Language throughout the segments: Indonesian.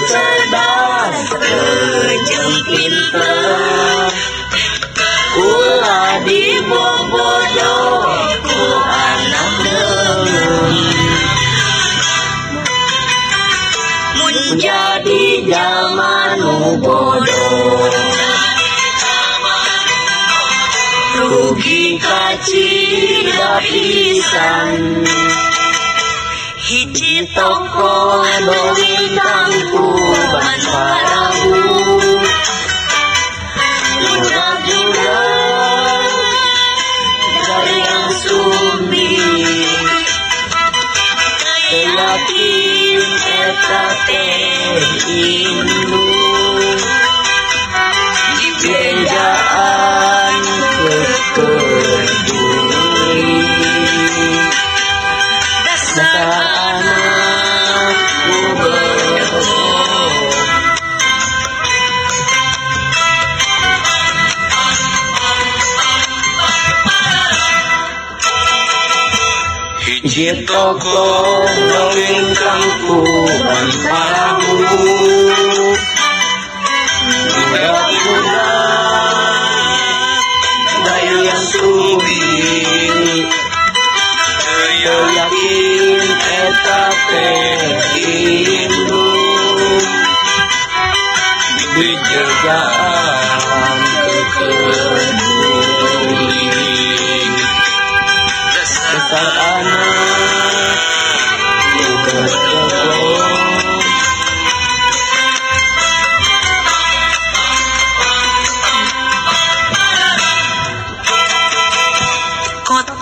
cerdas jeung pinter, ulah dibobodoh ku anak deuleuh. Mun jadi jalma nu bodoh, rugi kacida pisan. Hiji toko dongeng kangku ban parabu, budak-budak dari yang sumbi, yakin eta teh indu di bejaan peduli. Dasar anak bodoh, hiji toko dongeng kangku ban parabu, budak-budak dayang sumbi, yakin eta teh indu di jejaan peduli. Dasar anak bodoh,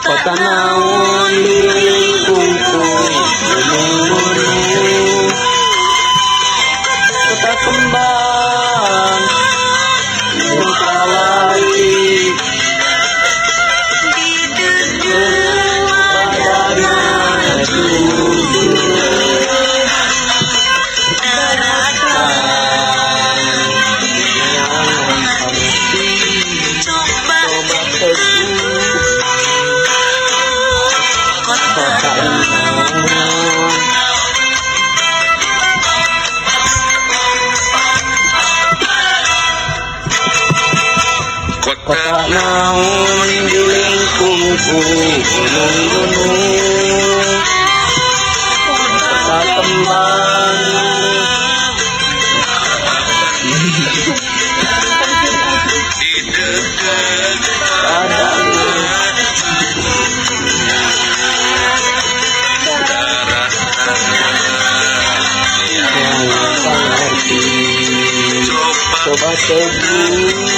kota naon dilingkungku gunung-gunung, kota kembang Mentawai, badanna jujur, daratan yang pasti coba teguh. Kota naon dilingkungku gunung-gunung, kota kembang di dekat badanna yang pengerti, coba teguh.